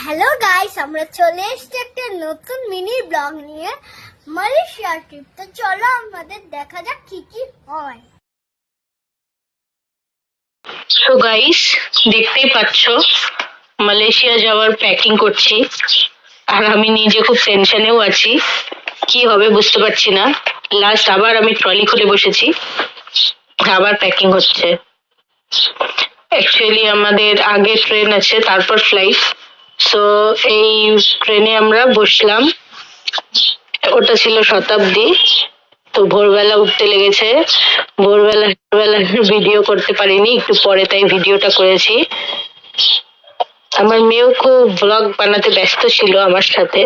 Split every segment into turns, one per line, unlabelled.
Hello guys, আমরা চলে এসেছি একটা নতুন মিনি ব্লগ নিয়ে মালয়েশিয়া ট্রিপ। তো চলো আমাদের দেখা যাক কি কি হয়।
সো গাইস, দেখতেই পাচ্ছ মালয়েশিয়া যাওয়ার প্যাকিং করছি। আর আমি নিজে খুব টেনশনেও আছি, কি হবে বুঝতে পারছি না। লাস্ট আবার আমি ট্রলি খুলে বসেছি, আবার প্যাকিং হচ্ছে। অ্যাকচুয়ালি আমাদের আগে ট্রেন আছে, তারপর ফ্লাইট। সো এই ট্রেনে আমরা বসলাম, ওটা ছিল শতাব্দী। তো ভোরবেলা উঠতে লেগেছে, ভোরবেলা ভিডিও করতে পারিনি, একটু পরে তাই ভিডিওটা করেছি। আমার মেয়েও খুব ব্লগ বানাতে ব্যস্ত ছিল আমার সাথে।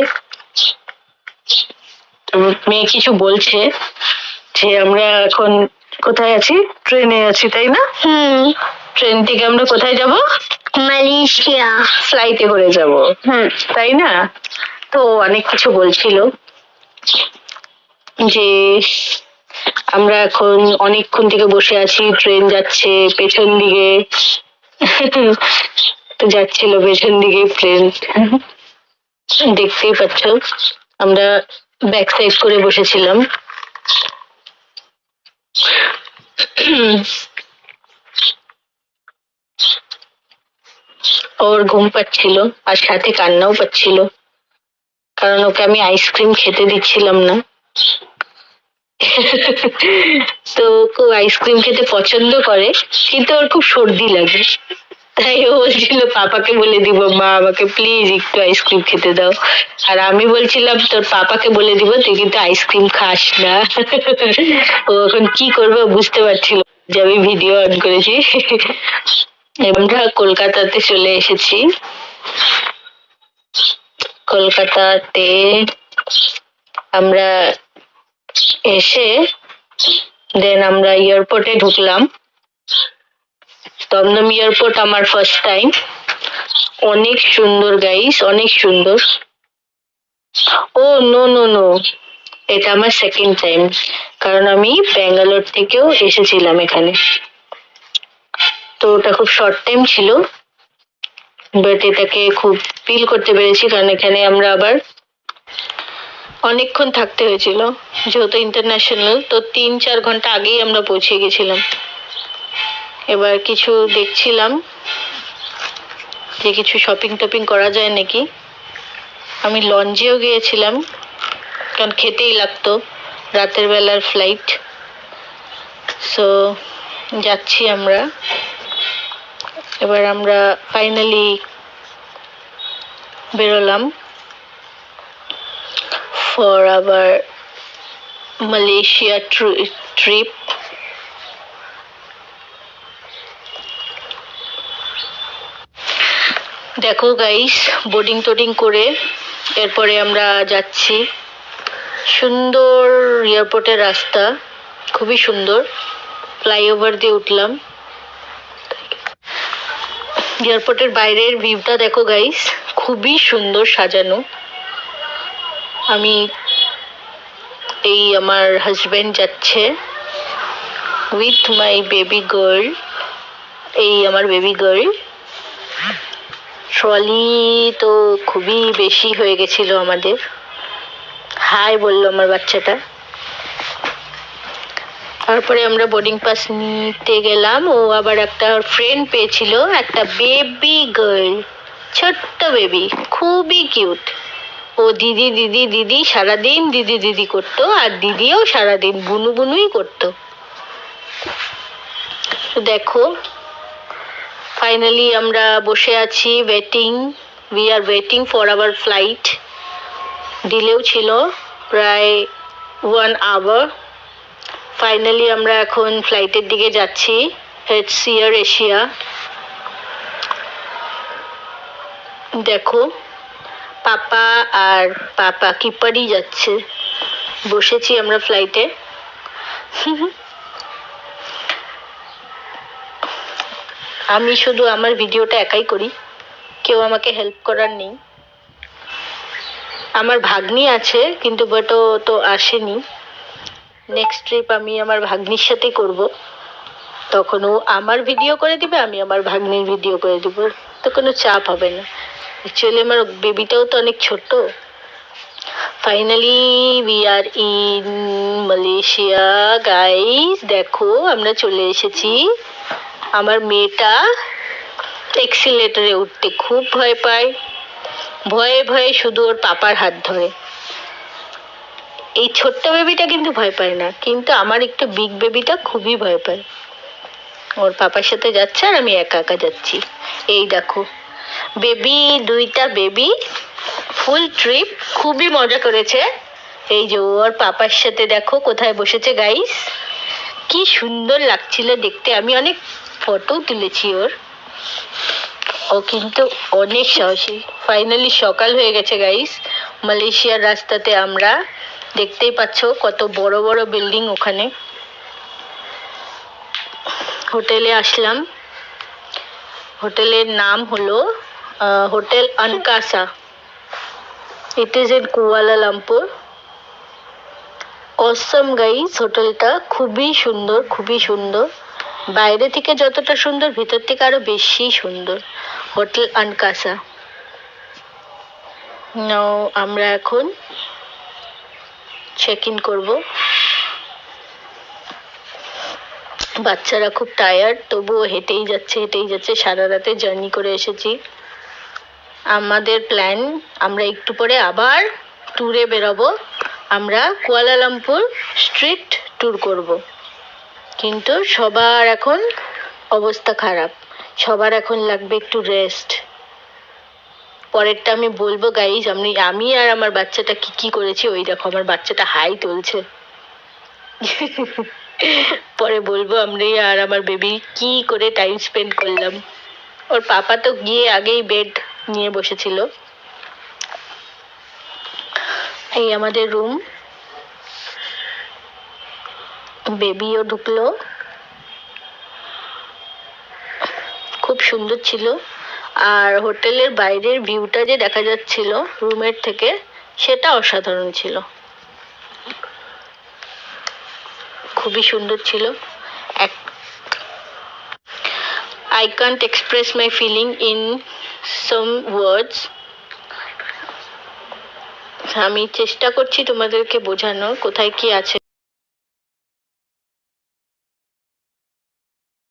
তো মেয়ে কিছু বলছে যে আমরা এখন কোথায় আছি, ট্রেনে আছি তাই না? ট্রেন থেকে আমরা কোথায় যাব?
মালয়েশিয়া।
ফ্লাইটে করে যাব, তাই না? তো অনেক কিছু বলছিল যে আমরা এখন অনেকক্ষণ থেকে বসে আছি, ট্রেন যাচ্ছে পেছন দিকে। তো যাচ্ছিল পেছন দিকে ট্রেন, দেখতেই পাচ্ছ। আমরা ব্যাক সাইড করে বসেছিলাম। ওর ঘুম পাচ্ছিল আর সাথে কান্নাও পাচ্ছিল, কারণ ওকে আমি আইসক্রিম খেতে দিচ্ছিলাম না। তো খুব আইসক্রিম খেতে পছন্দ করে, কিন্তু ওর খুব সর্দি লাগে। তাই ও বলছিল পাপাকে বলে দিব, মা আমাকে প্লিজ একটু আইসক্রিম খেতে দাও। আর আমি বলছিলাম তোর পাপাকে বলে দিব, তুই কিন্তু আইসক্রিম খাস না। ও এখন কি করবে বুঝতে পারছিল যে আমি ভিডিও অন করেছি। আমরা কলকাতাতে চলে এসেছি। কলকাতাতে আমরা এসে দেন আমরা এয়ারপোর্টে ঢুকলাম। দমদম এয়ারপোর্ট আমার ফার্স্ট টাইম। অনেক সুন্দর গাইস, অনেক সুন্দর। ও নো নো নো, এটা আমার সেকেন্ড টাইম, কারণ আমি ব্যাঙ্গালোর থেকেও এসেছিলাম এখানে। তো ওটা খুব শর্ট টাইম ছিল, বাট এটাকে খুব ফিল করতে পেরেছি, কারণ এখানে আমরা আবার অনেকক্ষণ থাকতে হয়েছিল, যেহেতু ইন্টারন্যাশনাল। তো 3-4 ঘন্টা আগেই আমরা পৌঁছে গেছিলাম। এবার কিছু দেখছিলাম যে কিছু শপিং টপিং করা যায় নাকি। আমি লঞ্চেও গিয়েছিলাম, কারণ খেতেই লাগতো, রাতের বেলার ফ্লাইট। সো যাচ্ছি আমরা। এবার আমরা ফাইনালি বেরোলাম ফর আওয়ার মালয়েশিয়া ট্রিপ। দেখো গাইস, বোর্ডিং টোডিং করে এরপরে আমরা যাচ্ছি। সুন্দর এয়ারপোর্টের রাস্তা, খুবই সুন্দর। ফ্লাইওভার দিয়ে উঠলাম। এয়ারপোর্টের বাইরের ভিউটা দেখো গাইস, খুবই সুন্দর সাজানো। আমি এই আমার হাজবেন্ড যাচ্ছে উইথ মাই বেবি গার্ল। এই আমার বেবি গার্ল। ট্রলি তো খুবই বেশি হয়ে গেছিল আমাদের। হাই বললো আমার বাচ্চাটা। তারপরে আমরা বোর্ডিং পাস নিতে গেলাম। ও আবার একটা ফ্রেন্ড পেয়েছিল, একটা বেবি গার্ল, ছোট্ট বেবি, খুবই কিউট। ও দিদি দিদি দিদি সারাদিন দিদি দিদি করতো, আর দিদিও সারাদিন বুনু বুনুই করতো। দেখো ফাইনালি আমরা বসে আছি, we are waiting for our flight. ডিলেও ছিল প্রায় 1 আওয়ার। ফাইনালি আমরা এখন ফ্লাইটের দিকে যাচ্ছি। It's air Asia. দেখো পাপা আর পাপা কিপারই যাচ্ছে। বসেছি আমরা ফ্লাইটে। আমি শুধু আমার ভিডিওটা একাই করি, কেউ আমাকে হেল্প করার নেই। আমার ভাগ্নি আছে, কিন্তু বাট ও তো আসেনি। নেক্সট ট্রিপ আমি আমার ভাগ্নির সাথে করব, তখন ও আমার ভিডিও করে দিবে, আমি আমার ভাগ্নির ভিডিও করে দিব। তো কোনো চাপ হবে না। অ্যাকচুয়ালি আমার বেবিটাও তো অনেক ছোট। Finally we are in Malaysia guys. দেখো আমরা চলে এসেছি। আমার মেয়েটা এক্সিলেটরে উঠতে খুব ভয় পায়, ভয়ে ভয়ে শুধু ওর পাপার হাত ধরে। এই ছোট্ট বেবিটা কিন্তু ভয় পায় না, কিন্তু আমার একটু বিগ বেবিটা খুবই ভয় পায়। ওর পাপার সাথে যাচ্ছে আর আমি একা একা যাচ্ছি। এই দেখো বেবি, দুইটা বেবি ফুল ট্রিপ, খুবই মজা করেছে। এই যে ওর পাপার সাথে দেখো কোথায় বসেছে গাইস, কি সুন্দর লাগছিল দেখতে। আমি অনেক ফটো তুলেছি ওর। ও কিন্তু অনেক সাহসী। ফাইনালি সকাল হয়ে গেছে গাইস। মালয়েশিয়ার রাস্তাতে আমরা, দেখতেই পাচ্ছ কত বড় বড় বিল্ডিং ওখানে। হোটেলে আসলাম। হোটেলের নাম হলো hotel Ancasa. It is in Kuala Lumpur. Awesome guys, হোটেলটা খুবই সুন্দর, খুবই সুন্দর। বাইরে থেকে যতটা সুন্দর, ভিতর থেকে আরো বেশি সুন্দর। হোটেল আনকাসা। নাও আমরা এখন চেক ইন করবো। বাচ্চারা খুব টায়ার্ড, তবুও হেঁটেই যাচ্ছে হেঁটেই যাচ্ছে। সারা রাতে জার্নি করে এসেছি। আমাদের প্ল্যান, আমরা একটু পরে আবার ট্যুরে বেরোবো। আমরা কুয়ালালামপুর স্ট্রিট ট্যুর করব। কিন্তু সবার এখন অবস্থা খারাপ, সবার এখন লাগবে একটু রেস্ট। পরেরটা আমি বলবো গাইজ, আমি আর আমার বাচ্চাটা কি কি করেছি। ওই দেখো আমার বাচ্চাটা হাই তুলছে। পরে বলবো আমরা আর আমার বেবি কি করে টাইম স্পেন্ড করলাম। ওর পাপা তো গিয়ে আগেই বেড নিয়ে বসেছিল। এই আমাদের রুম, বেবিও ঢুকলো। খুব সুন্দর ছিল। আর হোটেলের বাইরের ভিউটা যে দেখা যাচ্ছিল রুমের থেকে, সেটা অসাধারণ ছিল, খুবই সুন্দর ছিল। I can't express my feeling in some words. আমি চেষ্টা করছি তোমাদেরকে বোঝানোর কোথায় কি আছে।